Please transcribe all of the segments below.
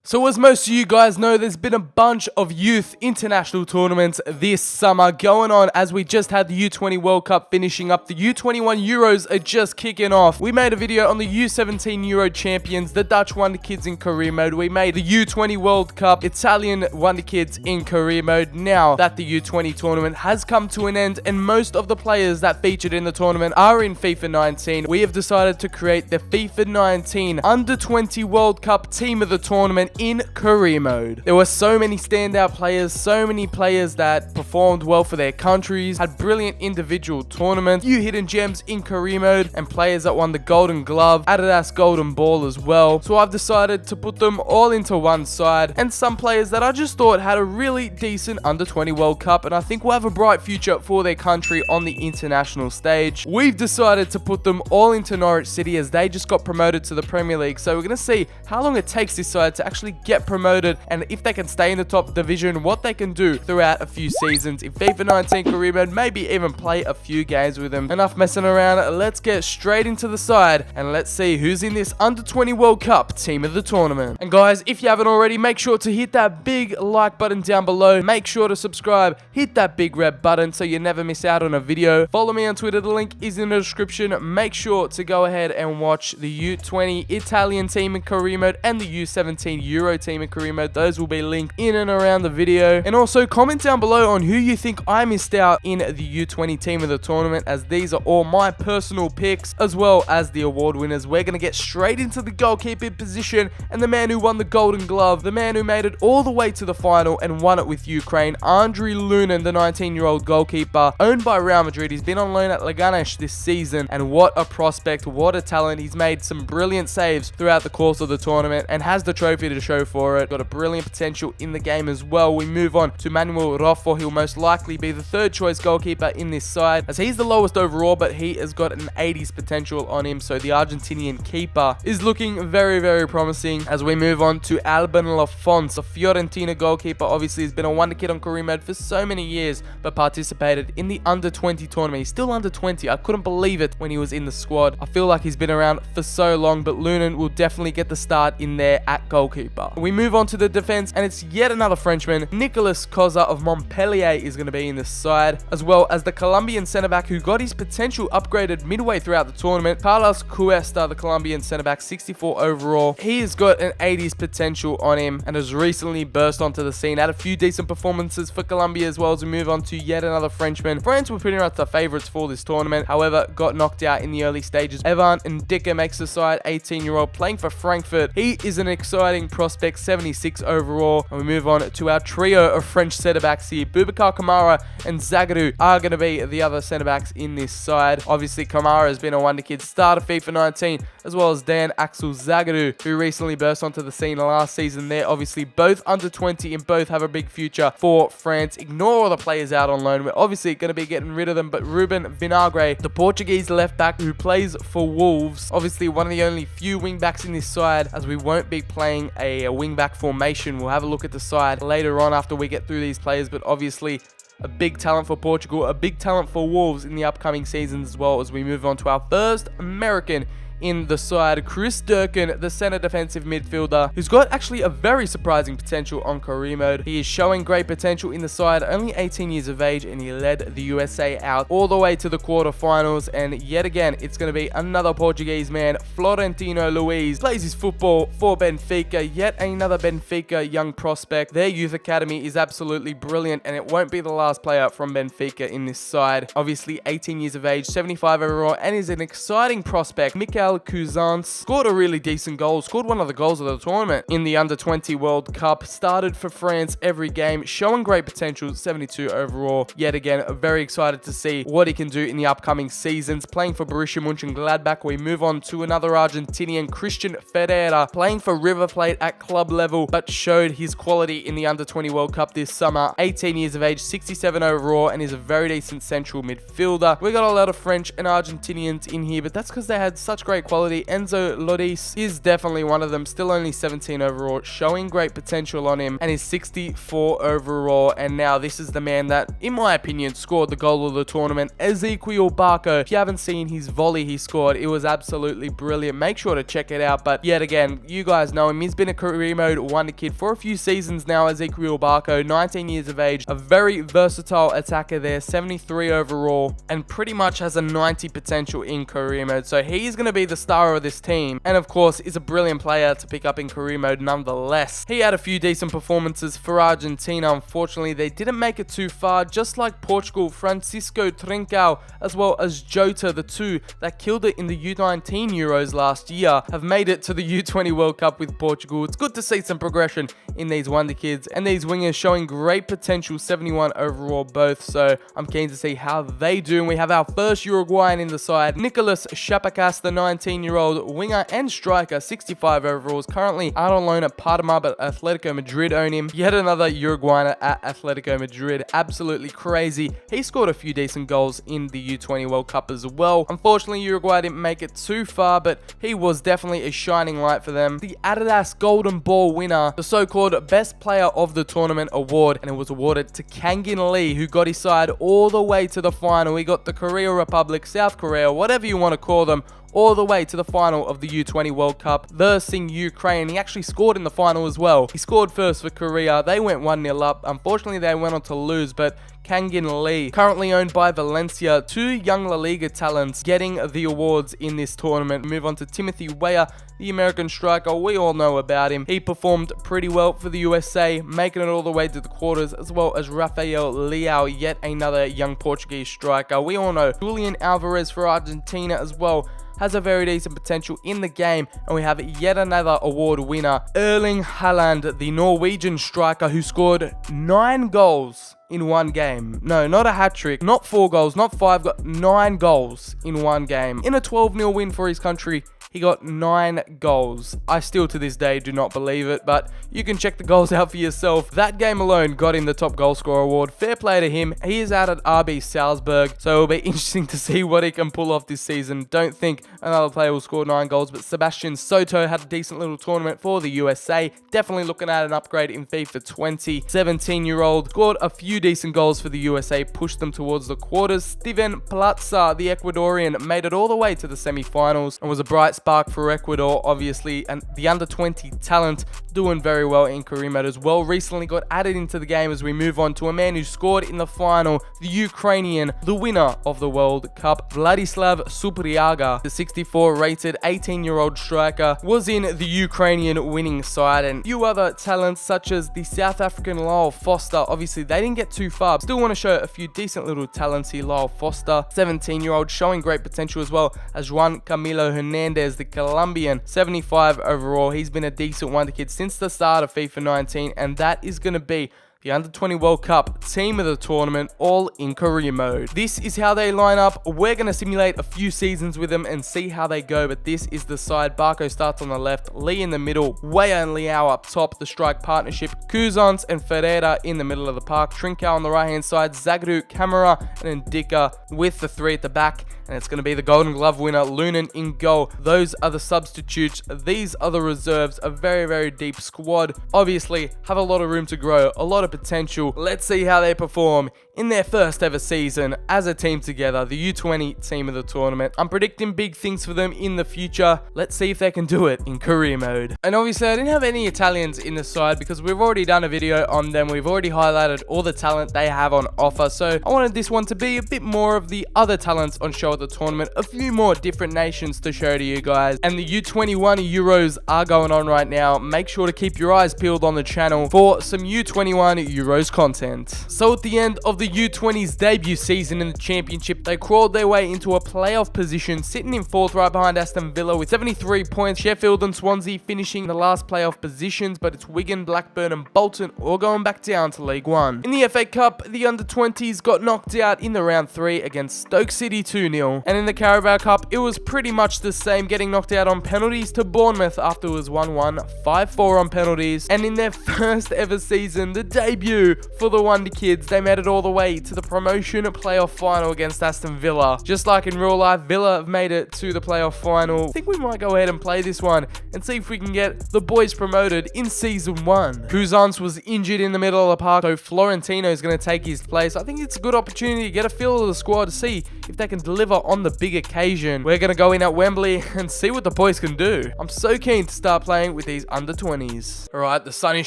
So as most of you guys know, there's been a bunch of youth international tournaments this summer going on as we just had the U20 World Cup finishing up. The U21 Euros are just kicking off. We made a video on the U17 Euro champions, the Dutch Wonder Kids in career mode. We made the U20 World Cup Italian Wonder Kids in career mode. Now that the U20 tournament has come to an end and most of the players that featured in the tournament are in FIFA 19, we have decided to create the FIFA 19 Under 20 World Cup team of the tournament in career mode. There were so many standout players, so many players that performed well for their countries, had brilliant individual tournaments, few hidden gems in career mode, and players that won the Golden Glove, Adidas Golden Ball as well. So I've decided to put them all into one side, and some players that I just thought had a really decent Under 20 World Cup and I think will have a bright future for their country on the international stage. We've decided to put them all into Norwich City as they just got promoted to the Premier League. So we're going to see how long it takes this side to actually get promoted and if they can stay in the top division, what they can do throughout a few seasons in FIFA 19 career mode, maybe even play a few games with them. Enough messing around, let's get straight into the side and let's see who's in this Under 20 World Cup team of the tournament. And guys, if you haven't already, make sure to hit that big like button down below. Make sure to subscribe, hit that big red button so you never miss out on a video. Follow me on Twitter, the link is in the description. Make sure to go ahead and watch the U20 Italian team in career mode and the U17 Euro team in career mode. Those will be linked in and around the video. And also comment down below on who you think I missed out in the U20 team of the tournament, as these are all my personal picks as well as the award winners. We're going to get straight into the goalkeeping position, and the man who won the Golden Glove, the man who made it all the way to the final and won it with Ukraine, Andriy Lunin, the 19-year-old goalkeeper owned by Real Madrid. He's been on loan at Leganes this season, and what a prospect, what a talent. He's made some brilliant saves throughout the course of the tournament and has the trophy to show for it. Got a brilliant potential in the game as well. We move on to Manuel Roffo. He'll most likely be the third choice goalkeeper in this side as he's the lowest overall, but he has got an 80s potential on him. So the Argentinian keeper is looking very, very promising. As we move on to Alban Lafont, a Fiorentina goalkeeper. Obviously, he's been a wonder kid on career mode for so many years, but participated in the under 20 tournament. He's still under 20. I couldn't believe it when he was in the squad. I feel like he's been around for so long, but Lunin will definitely get the start in there at goalkeeper. We move on to the defense, and it's yet another Frenchman. Nicolas Coza of Montpellier is going to be in this side, as well as the Colombian centre-back who got his potential upgraded midway throughout the tournament, Carlos Cuesta, the Colombian centre-back, 64 overall. He has got an 80s potential on him and has recently burst onto the scene. Had a few decent performances for Colombia as well. As we move on to yet another Frenchman. France were pretty much the favourites for this tournament, however, got knocked out in the early stages. Evan Ndicka makes the side, 18-year-old playing for Frankfurt. He is an exciting prospect, 76 overall. And we move on to our trio of French centre-backs here. Boubacar Kamara and Zagadou are going to be the other centre-backs in this side. Obviously, Kamara has been a wonder kid, start of FIFA 19, as well as Dan Axel Zagadou, who recently burst onto the scene last season. They're obviously both under 20 and both have a big future for France. Ignore all the players out on loan. We're obviously going to be getting rid of them, but Ruben Vinagre, the Portuguese left-back who plays for Wolves, obviously one of the only few wing-backs in this side, as we won't be playing a wing-back formation. We'll have a look at the side later on after we get through these players, but obviously a big talent for Portugal, a big talent for Wolves in the upcoming seasons as well. As we move on to our first American in the side, Chris Durkin, the center defensive midfielder, who's got actually a very surprising potential on career mode. He is showing great potential in the side, only 18 years of age, and he led the USA out all the way to the quarterfinals. And yet again, it's going to be another Portuguese man, Florentino Luiz, plays his football for Benfica. Yet another Benfica young prospect. Their youth academy is absolutely brilliant, and it won't be the last player from Benfica in this side. Obviously 18 years of age, 75 overall, and is an exciting prospect. Mikel Cousins scored a really decent goal, scored one of the goals of the tournament in the Under 20 World Cup, started for France every game, showing great potential, 72 overall. Yet again, very excited to see what he can do in the upcoming seasons, playing for Borussia Mönchengladbach. We move on to another Argentinian, Christian Ferreira, playing for River Plate at club level, but showed his quality in the Under 20 World Cup this summer. 18 years of age, 67 overall, and is a very decent central midfielder. We got a lot of French and Argentinians in here, but that's because they had such great great quality. Enzo Lodis is definitely one of them, still only 17 overall, showing great potential on him, and is 64 overall. And now this is the man that, in my opinion, scored the goal of the tournament, Ezequiel Barco. If you haven't seen his volley he scored, it was absolutely brilliant. Make sure to check it out. But yet again, you guys know him. He's been a career mode wonder kid for a few seasons now. Ezequiel Barco, 19 years of age, a very versatile attacker there, 73 overall, and pretty much has a 90 potential in career mode. So he's going to be the star of this team, and of course is a brilliant player to pick up in career mode nonetheless. He had a few decent performances for Argentina. Unfortunately, they didn't make it too far, just like Portugal. Francisco Trincao as well as Jota, the two that killed it in the U19 Euros last year, have made it to the U20 World Cup with Portugal. It's good to see some progression in these wonder kids, and these wingers showing great potential, 71 overall both. So I'm keen to see how they do. And we have our first Uruguayan in the side, Nicolas Chapakas, the 19-year-old winger and striker, 65 overalls, currently out on loan at Parma, but Atletico Madrid own him. Yet another Uruguayan at Atletico Madrid, absolutely crazy. He scored a few decent goals in the U20 World Cup as well. Unfortunately, Uruguay didn't make it too far, but he was definitely a shining light for them. The Adidas Golden Ball winner, the so-called Best Player of the Tournament award, and it was awarded to Kangin Lee, who got his side all the way to the final. He got the Korea Republic, South Korea, whatever you want to call them, all the way to the final of the U20 World Cup versus Ukraine. He actually scored in the final as well. He scored first for Korea. They went 1-0 up. Unfortunately, they went on to lose, but Kangin Lee, currently owned by Valencia, two young La Liga talents getting the awards in this tournament. Move on to Timothy Weah, the American striker. We all know about him. He performed pretty well for the USA, making it all the way to the quarters, as well as Rafael Leao, yet another young Portuguese striker. We all know Julian Alvarez for Argentina as well has a very decent potential in the game. And we have yet another award winner, Erling Haaland, the Norwegian striker who scored 9 goals in one game. No, not a hat-trick, not 4 goals, not 5, got 9 goals in one game. In a 12-0 win for his country, he got 9 goals. I still to this day do not believe it, but you can check the goals out for yourself. That game alone got him the top goal scorer award. Fair play to him. He is out at RB Salzburg, so it'll be interesting to see what he can pull off this season. Don't think another player will score 9 goals, but Sebastian Soto had a decent little tournament for the USA. Definitely looking at an upgrade in FIFA 20. 17-year-old scored a few decent goals for the USA, pushed them towards the quarters. Steven Plaza, the Ecuadorian, made it all the way to the semi-finals and was a bright spark for Ecuador, obviously, and the under-20 talent doing very well in career mode as well. Recently got added into the game as we move on to a man who scored in the final, the Ukrainian, the winner of the World Cup, Vladislav Supriaga, the 64 rated 18-year-old striker, was in the Ukrainian winning side. And a few other talents such as the South African Lyle Foster, obviously they didn't get too far, still want to show a few decent little talents here. Lyle Foster, 17-year-old, showing great potential, as well as Juan Camilo Hernandez, the Colombian, 75 overall. He's been a decent wonder kid since the start of FIFA 19, and that is going to be the Under-20 World Cup team of the tournament, all in career mode. This is how they line up. We're going to simulate a few seasons with them and see how they go, but this is the side. Barco starts on the left, Lee in the middle, Weah and Leao up top, the strike partnership, Cousins and Ferreira in the middle of the park, Trincao on the right-hand side, Zagadou, Camara, and Ndika with the 3 at the back, and it's going to be the Golden Glove winner, Lunin in goal. Those are the substitutes. These are the reserves. A very, very deep squad. Obviously, have a lot of room to grow, a lot of potential. Let's see how they perform in their first ever season as a team together, the U20 team of the tournament. I'm predicting big things for them in the future. Let's see if they can do it in career mode. And obviously I didn't have any Italians in the side because we've already done a video on them. We've already highlighted all the talent they have on offer, so I wanted this one to be a bit more of the other talents on show at the tournament, a few more different nations to show to you guys. And the U21 Euros are going on right now. Make sure to keep your eyes peeled on the channel for some U21 Euros content. So at the end of the U20's debut season in the championship, they crawled their way into a playoff position, sitting in 4th right behind Aston Villa with 73 points. Sheffield and Swansea finishing the last playoff positions, but it's Wigan, Blackburn and Bolton all going back down to League One. In the FA Cup, the under-20s got knocked out in the round 3 against Stoke City 2-0. 2-0. And in the Carabao Cup, it was pretty much the same, getting knocked out on penalties to Bournemouth after it was 1-1, 5-4 on penalties. And in their first ever season, the debut for the Wonder Kids, they made it all the way to the promotion playoff final against Aston Villa. Just like in real life, Villa have made it to the playoff final. I think we might go ahead and play this one and see if we can get the boys promoted in season 1. Cousins was injured in the middle of the park, so Florentino is going to take his place. I think it's a good opportunity to get a feel of the squad to see if they can deliver on the big occasion. We're going to go in at Wembley and see what the boys can do. I'm so keen to start playing with these under 20s. Alright, the sun is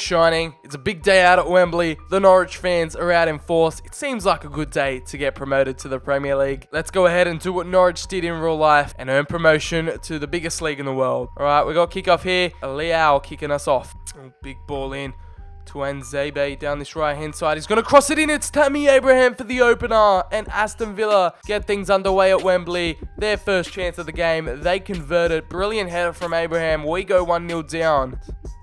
shining. It's a big day out at Wembley. The Norwich fans are out in force. It seems like a good day to get promoted to the Premier League. Let's go ahead and do what Norwich did in real life and earn promotion to the biggest league in the world. Alright, we got kickoff here. Liao kicking us off. Big ball in to Nzebe down this right hand side. He's going to cross it in. It's Tammy Abraham for the opener, and Aston Villa get things underway at Wembley. Their first chance of the game, they converted. Brilliant header from Abraham. We go 1-0 down.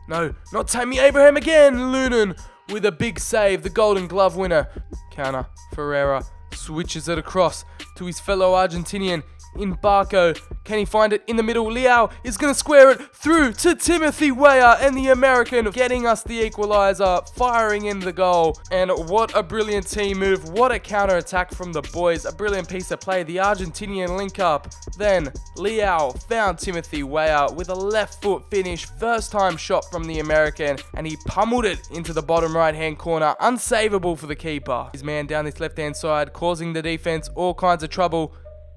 No, not Tammy Abraham again. Lunan with a big save, the Golden Glove winner. Counter, Ferreira switches it across to his fellow Argentinian in Barco. Can he find it in the middle? Liao is going to square it through to Timothy Weah, and the American getting us the equalizer, firing in the goal. And what a brilliant team move. What a counter attack from the boys. A brilliant piece of play. The Argentinian link up. Then Liao found Timothy Weah with a left foot finish. First time shot from the American, and he pummeled it into the bottom right hand corner. Unsavable for the keeper. His man down this left hand side, causing the defense all kinds of trouble.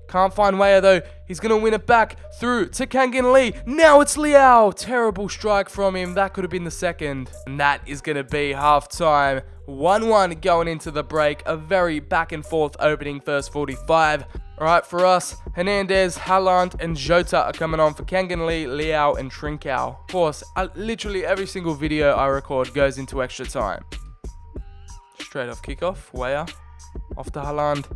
Can't find Weah though. He's going to win it back through to Kangin Lee. Now it's Liao. Terrible strike from him. That could have been the second. And that is going to be half time. 1-1 going into the break. A very back and forth opening first 45. Alright, for us, Hernandez, Haaland, and Jota are coming on for Kangin Lee, Liao, and Trincao. Of course, literally every single video I record goes into extra time. Straight off kickoff. Weah. Off to Haaland.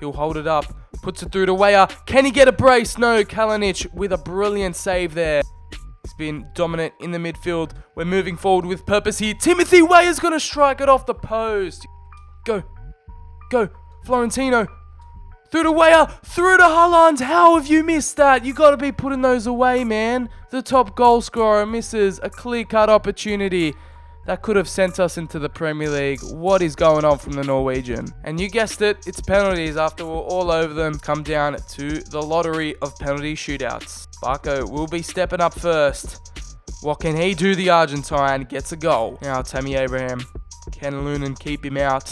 He'll hold it up. Puts it through to Weah. Can he get a brace? No. Kalinic with a brilliant save there. He's been dominant in the midfield. We're moving forward with purpose here. Timothy Weah's going to strike it off the post. Go. Go. Florentino. Through to Weah. Through to Haaland. How have you missed that? You got to be putting those away, man. The top goal scorer misses a clear-cut opportunity that could have sent us into the Premier League. What is going on from the Norwegian? And you guessed it, it's penalties. After we're all over them, come down to the lottery of penalty shootouts. Barco will be stepping up first. What can he do? The Argentine gets a goal. Now Tammy Abraham. Can Lunan keep him out?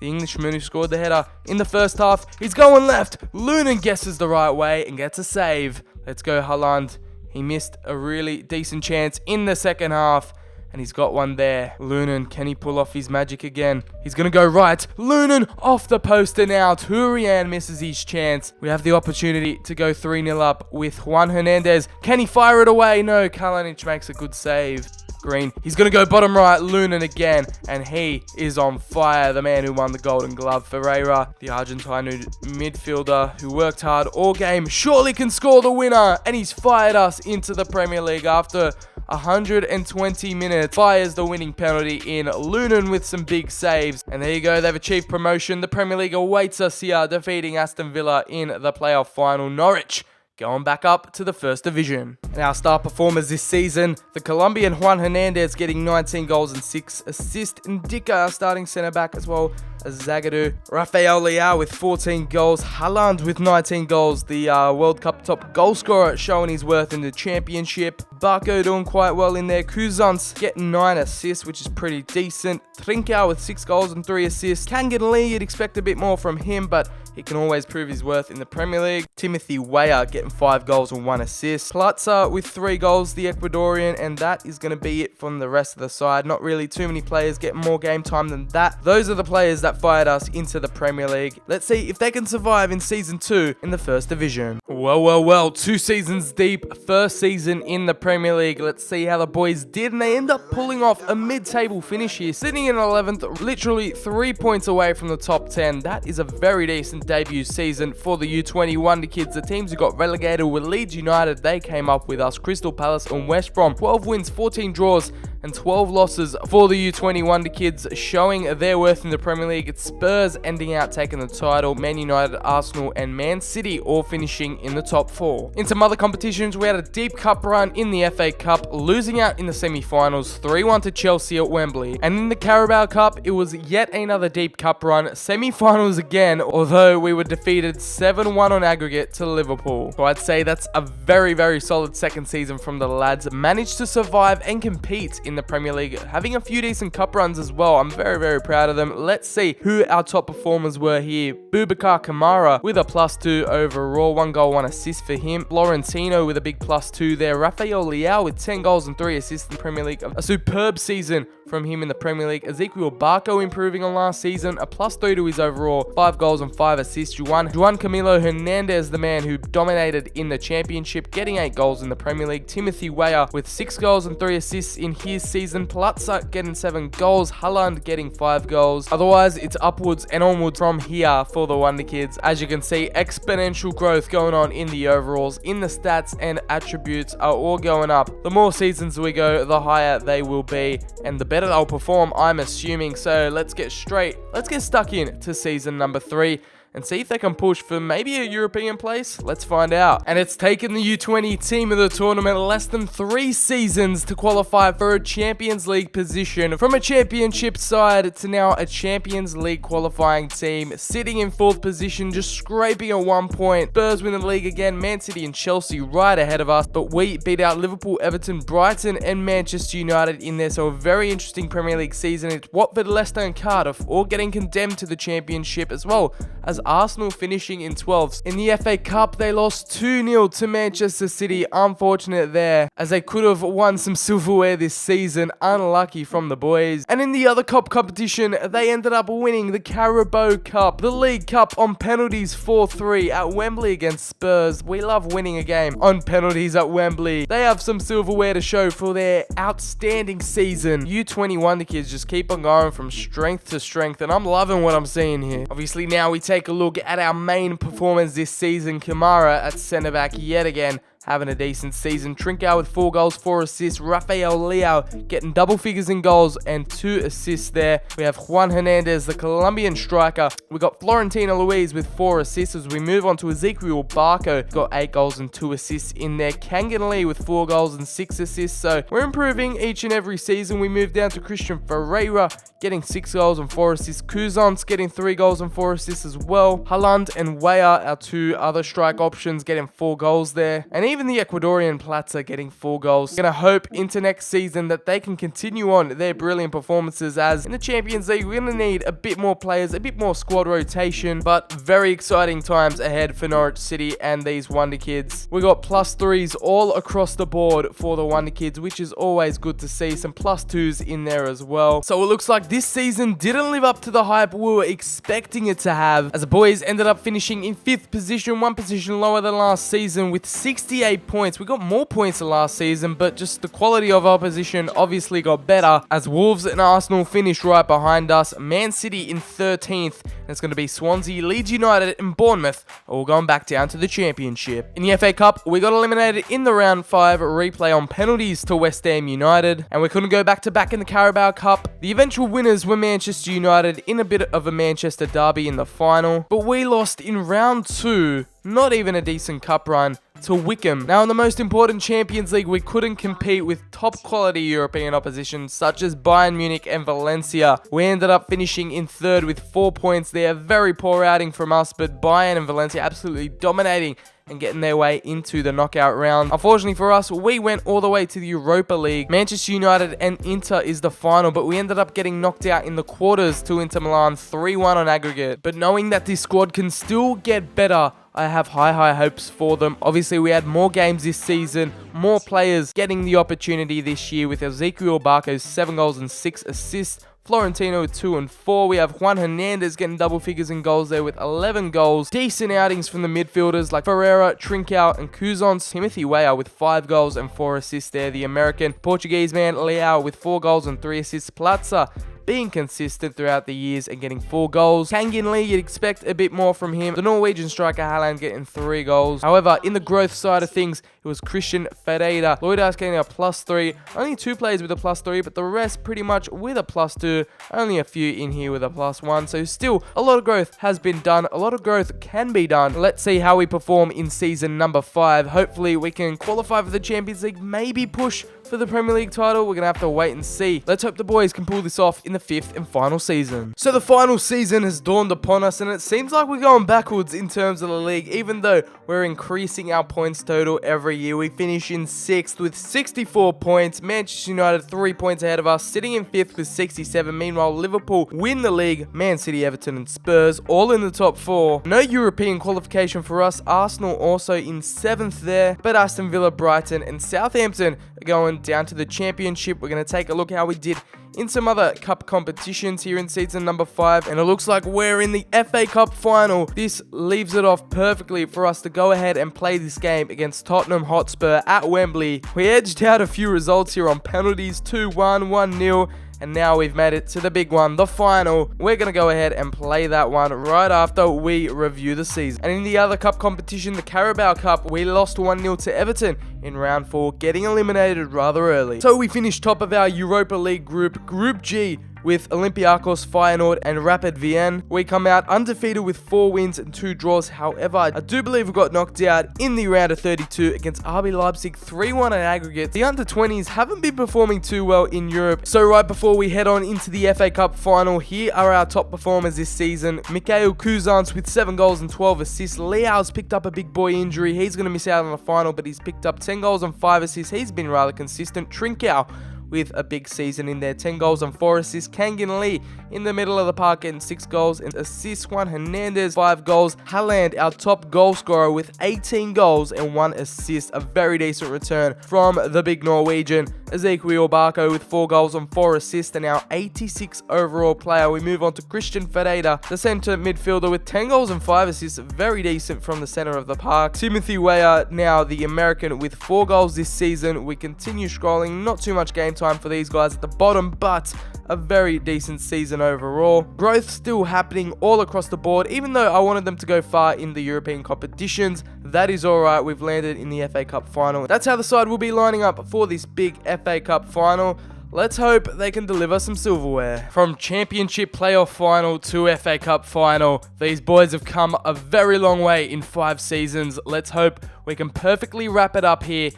The Englishman who scored the header in the first half. He's going left. Lunan guesses the right way and gets a save. Let's go Haaland. He missed a really decent chance in the second half. And he's got one there. Lunan, can he pull off his magic again? He's going to go right. Lunan off the post and out. Hurian misses his chance. We have the opportunity to go 3-0 up with Juan Hernandez. Can he fire it away? No, Kalinic makes a good save. Green, he's going to go bottom right. Lunan again. And he is on fire. The man who won the Golden Glove. Ferreira, the Argentine midfielder who worked hard all game, surely can score the winner. And he's fired us into the Premier League after 120 minutes. Fires the winning penalty in. Lunan with some big saves. And there you go, they've achieved promotion. The Premier League awaits us here, defeating Aston Villa in the playoff final. Norwich going back up to the first division. And our star performers this season, the Colombian Juan Hernandez getting 19 goals and 6 assists. Ndika starting centre back as well as Zagadou. Rafael Leao with 14 goals. Haaland with 19 goals. The World Cup top goal scorer showing his worth in the championship. Barco doing quite well in there. Cousins getting 9 assists, which is pretty decent. Trincao with 6 goals and 3 assists. Kangin Lee, you'd expect a bit more from him, but he can always prove his worth in the Premier League. Timothy Weah getting 5 goals and 1 assist. Platza with 3 goals, the Ecuadorian, and that is going to be it from the rest of the side. Not really too many players getting more game time than that. Those are the players that fired us into the Premier League. Let's see if they can survive in Season 2 in the First Division. Well, 2 seasons deep, first season in the Premier League. Let's see how the boys did, and they end up pulling off a mid-table finish here, sitting in 11th, literally 3 points away from the top 10. That is a very decent debut season for the U20 Wonder Kids. The teams who got relegated were Leeds United. They came up with us, Crystal Palace and West Brom. 12 wins, 14 draws, and 12 losses for the U20 Wonder Kids, showing their worth in the Premier League. It's Spurs ending out taking the title, Man United, Arsenal, and Man City all finishing in the top 4. In some other competitions, we had a deep cup run in the FA Cup, losing out in the semi-finals 3-1 to Chelsea at Wembley. And in the Carabao Cup, it was yet another deep cup run, semi-finals again, although we were defeated 7-1 on aggregate to Liverpool. So I'd say that's a very, very solid second season from the lads. Managed to survive and compete in the Premier League, having a few decent cup runs as well. I'm very, very proud of them. Let's see who our top performers were here. Boubacar Kamara with a +2 overall, 1 goal, 1 assist for him. Florentino with a big +2 there. Rafael Leao with 10 goals and 3 assists in the Premier League. A superb season from him in the Premier League. Ezequiel Barco improving on last season, a +3 to his overall, 5 goals and 5 assists. Juan Camilo Hernandez, the man who dominated in the Championship, getting 8 goals in the Premier League. Timothy Weah with 6 goals and 3 assists in his season. Palazza getting 7 goals. Haaland getting 5 goals. Otherwise, it's upwards and onwards from here for the Wonder Kids. As you can see, exponential growth going on in the overalls, in the stats and attributes are all going up. The more seasons we go, the higher they will be, and the better they'll perform, I'm assuming. So let's get stuck in to season number 3 and see if they can push for maybe a European place. Let's find out. And it's taken the U20 team of the tournament less than 3 seasons to qualify for a Champions League position. From a championship side to now a Champions League qualifying team, sitting in 4th position, just scraping at 1 point. Spurs win the league again, Man City and Chelsea right ahead of us, but we beat out Liverpool, Everton, Brighton and Manchester United in there. So a very interesting Premier League season. It's Watford, Leicester and Cardiff all getting condemned to the Championship, as well as Arsenal finishing in 12th. In the FA Cup, they lost 2-0 to Manchester City. Unfortunate there, as they could have won some silverware this season. Unlucky from the boys. And in the other cup competition, they ended up winning the Carabao Cup, the League Cup, on penalties 4-3 at Wembley against Spurs. We love winning a game on penalties at Wembley. They have some silverware to show for their outstanding season. U20 Wonder Kids just keep on going from strength to strength, and I'm loving what I'm seeing here. Obviously, now we take a look at our main performance this season. Kamara at centre back yet again, having a decent season. Trincao with 4 goals, 4 assists. Rafael Leao getting double figures in goals and 2 assists there. We have Juan Hernandez, the Colombian striker. We got Florentino Luis with 4 assists. As we move on to Ezequiel Barco, got 8 goals and 2 assists in there. Kangan Lee with 4 goals and 6 assists. So we're improving each and every season. We move down to Christian Ferreira, getting 6 goals and 4 assists. Cousins getting 3 goals and 4 assists as well. Haaland and Weah, our 2 other strike options, getting 4 goals there. And even the Ecuadorian Platza getting 4 goals. Gonna hope into next season that they can continue on their brilliant performances, as in the Champions League we're gonna need a bit more players, a bit more squad rotation, but very exciting times ahead for Norwich City and these Wonder Kids. We got +3s all across the board for the Wonder Kids, which is always good to see. Some +2s in there as well. So it looks like this season didn't live up to the hype we were expecting it to have, as the boys ended up finishing in 5th position, 1 position lower than last season with 68 points. We got more points than last season, but just the quality of opposition obviously got better, as Wolves and Arsenal finished right behind us. Man City in 13th, and it's going to be Swansea, Leeds United and Bournemouth all going back down to the Championship. In the FA Cup, we got eliminated in the round 5 replay on penalties to West Ham United, and we couldn't go back to back in the Carabao Cup. The eventual winners were Manchester United in a bit of a Manchester derby in the final, but we lost in round 2, not even a decent cup run, to Wickham. Now in the most important Champions League, we couldn't compete with top quality European opposition such as Bayern Munich and Valencia. We ended up finishing in 3rd with 4 points there. Very poor outing from us, but Bayern and Valencia absolutely dominating and getting their way into the knockout round. Unfortunately for us, we went all the way to the Europa League. Manchester United and Inter is the final, but we ended up getting knocked out in the quarters to Inter Milan 3-1 on aggregate. But knowing that this squad can still get better, I have high hopes for them. Obviously, we had more games this season, more players getting the opportunity this year, with Ezequiel Barco's 7 goals and 6 assists. Florentino with 2 and 4. We have Juan Hernandez getting double figures in goals there with 11 goals. Decent outings from the midfielders like Ferreira, Trincao and Cousins. Timothy Weah with 5 goals and 4 assists there. The American Portuguese man Leao with 4 goals and 3 assists. Platza being consistent throughout the years and getting 4 goals. Kangan Lee, you'd expect a bit more from him. The Norwegian striker Haaland getting 3 goals. However, in the growth side of things, it was Christian Ferreira. Lloyd House getting a +3. Only 2 players with a +3, but the rest pretty much with a +2. Only a few in here with a +1. So still, a lot of growth has been done. A lot of growth can be done. Let's see how we perform in season number 5. Hopefully, we can qualify for the Champions League, maybe push for the Premier League title. We're going to have to wait and see. Let's hope the boys can pull this off in the 5th and final season. So the final season has dawned upon us, and it seems like we're going backwards in terms of the league, even though we're increasing our points total every year. We finish in 6th with 64 points. Manchester United 3 points ahead of us, sitting in 5th with 67. Meanwhile, Liverpool win the league. Man City, Everton and Spurs all in the top 4. No European qualification for us. Arsenal also in 7th there, but Aston Villa, Brighton and Southampton are going down to the Championship. We're going to take a look how we did in some other cup competitions here in season number 5, and it looks like we're in the FA Cup final. This leaves it off perfectly for us to go ahead and play this game against Tottenham Hotspur at Wembley. We edged out a few results here on penalties, 2-1, 1-0. And now we've made it to the big one, the final. We're going to go ahead and play that one right after we review the season. And in the other cup competition, the Carabao Cup, we lost 1-0 to Everton in round 4, getting eliminated rather early. So we finished top of our Europa League group, Group G, with Olympiacos, Feyenoord and Rapid Vienna. We come out undefeated with 4 wins and 2 draws. However, I do believe we got knocked out in the round of 32 against RB Leipzig, 3-1 at aggregate. The under-20s haven't been performing too well in Europe. So right before we head on into the FA Cup final, here are our top performers this season. Mikhail Kuzans with 7 goals and 12 assists. Leao's picked up a big boy injury. He's going to miss out on the final, but he's picked up 10 goals and 5 assists. He's been rather consistent. Trincao with a big season in there, 10 goals and 4 assists. Kangin Lee in the middle of the park getting 6 goals and assists. Juan Hernandez, 5 goals. Haaland, our top goal scorer with 18 goals and 1 assist. A very decent return from the big Norwegian. Ezequiel Barco with 4 goals and 4 assists, and our 86 overall player. We move on to Christian Ferreira, the centre midfielder with 10 goals and 5 assists. Very decent from the centre of the park. Timothy Weah, now the American, with 4 goals this season. We continue scrolling, not too much game time for these guys at the bottom, but a very decent season overall. Growth still happening all across the board, even though I wanted them to go far in the European competitions. That is alright, we've landed in the FA Cup final. That's how the side will be lining up for this big FA Cup final. Let's hope they can deliver some silverware. From Championship playoff final to FA Cup final, these boys have come a very long way in 5 seasons. Let's hope we can perfectly wrap it up here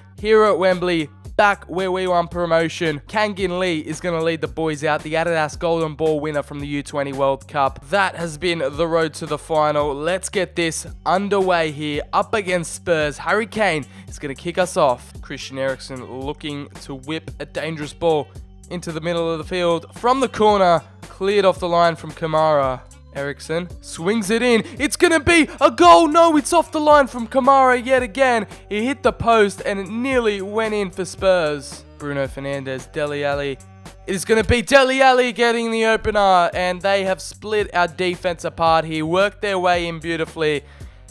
at Wembley, back where we won promotion. Kangin Lee is going to lead the boys out, the Adidas Golden Ball winner from the U20 World Cup. That has been the road to the final. Let's get this underway here, up against Spurs. Harry Kane is going to kick us off. Christian Eriksen looking to whip a dangerous ball into the middle of the field from the corner, cleared off the line from Kamara. Eriksen swings it in. It's going to be a goal. No, it's off the line from Kamara yet again. He hit the post and it nearly went in for Spurs. Bruno Fernandes, Dele Alli. It is going to be Dele Alli getting the opener, and they have split our defense apart here, worked their way in beautifully.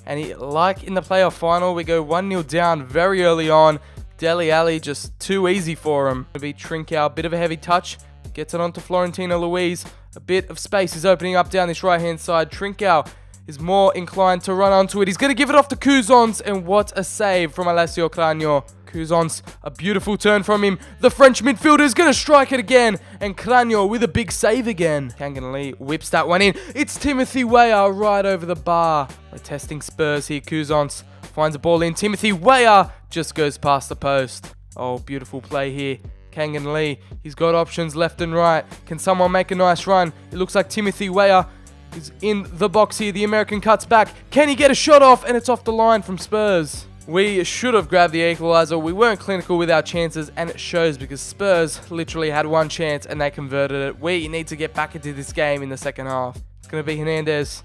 And like in the playoff final, we go 1-0 down very early on. Dele Alli just too easy for him. It'll be Trincao, bit of a heavy touch. Gets it onto Florentino Luis. A bit of space is opening up down this right-hand side. Trincao is more inclined to run onto it. He's going to give it off to Kuzans, and what a save from Alessio Cranio. Kuzans, a beautiful turn from him. The French midfielder is going to strike it again, and Cranio with a big save again. Kangin Lee whips that one in. It's Timothy Weah right over the bar. We're testing Spurs here. Kuzans finds a ball in. Timothy Weah just goes past the post. Oh, beautiful play here. Kangin Lee, he's got options left and right. Can someone make a nice run? It looks like Timothy Weah is in the box here. The American cuts back. Can he get a shot off? And it's off the line from Spurs. We should have grabbed the equaliser. We weren't clinical with our chances, and it shows because Spurs literally had one chance and they converted it. We need to get back into this game in the second half. It's going to be Hernandez.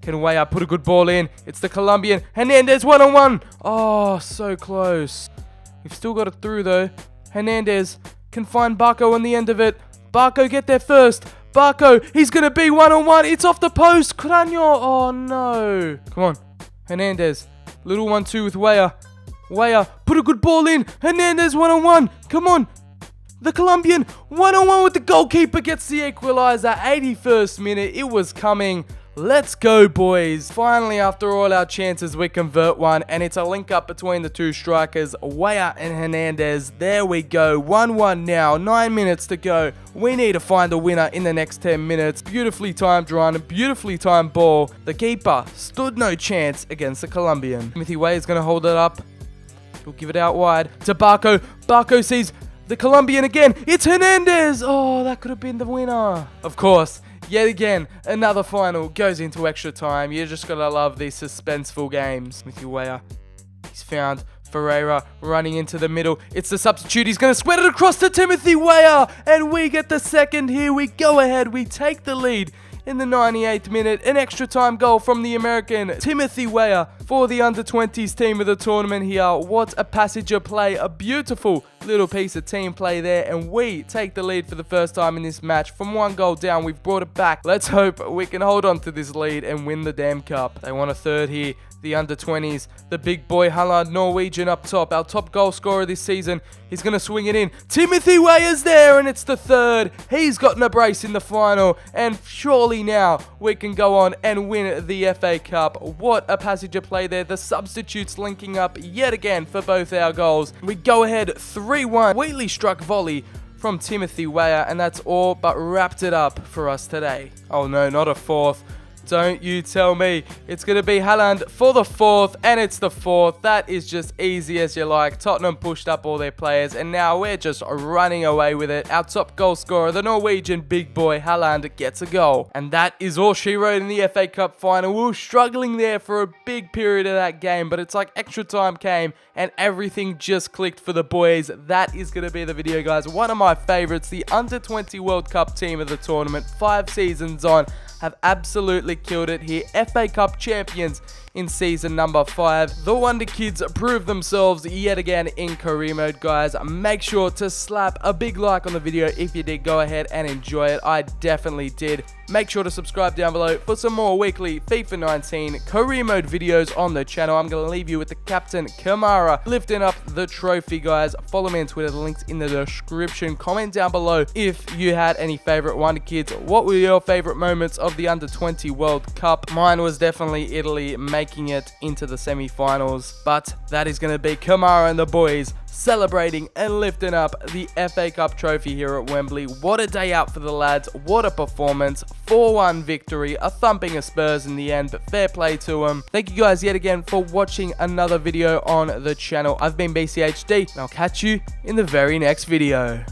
Can Weah put a good ball in? It's the Colombian. Hernandez one-on-one. Oh, so close. We've still got it through though. Hernandez can find Barco on the end of it. Barco, get there first. Barco, he's going to be one-on-one. It's off the post. Cranio. Oh, no. Come on. Hernandez. Little 1-2 with Weah. Weah, put a good ball in. Hernandez one-on-one. Come on. The Colombian one-on-one with the goalkeeper gets the equalizer. 81st minute. It was coming. Let's go, boys. Finally, after all our chances, we convert one, and it's a link up between the two strikers, Weah and Hernandez. There we go. 1-1 now. 9 minutes to go. We need to find a winner in the next 10 minutes. Beautifully timed run, beautifully timed ball. The keeper stood no chance against the Colombian. Timothy Weah is going to hold it up. He'll give it out wide to Barco. Barco sees the Colombian again. It's Hernandez. Oh, that could have been the winner. Of course, yet again, another final goes into extra time. You just gotta love these suspenseful games. Timothy Weah, he's found Ferreira running into the middle. It's the substitute. He's going to spread it across to Timothy Weah. And we get the second here. We go ahead. We take the lead in the 98th minute. An extra time goal from the American Timothy Weah for the under-20s team of the tournament here. What a passage of play. A beautiful little piece of team play there. And we take the lead for the first time in this match. From 1 goal down, we've brought it back. Let's hope we can hold on to this lead and win the damn cup. They want a third here. The under-20s, the big boy Halland Norwegian up top, our top goal scorer this season. He's going to swing it in. Timothy Weah's there, and it's the third. He's gotten a brace in the final, and surely now we can go on and win the FA Cup. What a passage of play there. The substitutes linking up yet again for both our goals. We go ahead 3-1. Wheatley struck volley from Timothy Weah, and that's all but wrapped it up for us today. Oh no, not a fourth. Don't you tell me. It's going to be Halland for the fourth, and it's the fourth. That is just easy as you like. Tottenham pushed up all their players, and now we're just running away with it. Our top goal scorer, the Norwegian big boy Halland, gets a goal. And that is all she wrote in the FA Cup final. We were struggling there for a big period of that game, but it's like extra time came, and everything just clicked for the boys. That is going to be the video, guys. One of my favorites, the Under-20 World Cup team of the tournament, 5 seasons on, have absolutely killed it here. FA Cup champions in season number 5. The Wonder Kids prove themselves yet again in career mode, guys. Make sure to slap a big like on the video if you did go ahead and enjoy it. I definitely did. Make sure to subscribe down below for some more weekly FIFA 19 career mode videos on the channel. I'm going to leave you with the Captain Kamara lifting up the trophy, guys. Follow me on Twitter. The link's in the description. Comment down below if you had any favorite Wonder Kids. What were your favorite moments of the Under-20 World Cup? Mine was definitely Italy making it into the semi-finals. But that is going to be Kamara and the boys celebrating and lifting up the FA Cup trophy here at Wembley. What a day out for the lads. What a performance. 4-1 victory. A thumping of Spurs in the end, but fair play to them. Thank you guys yet again for watching another video on the channel. I've been BCHD, and I'll catch you in the very next video.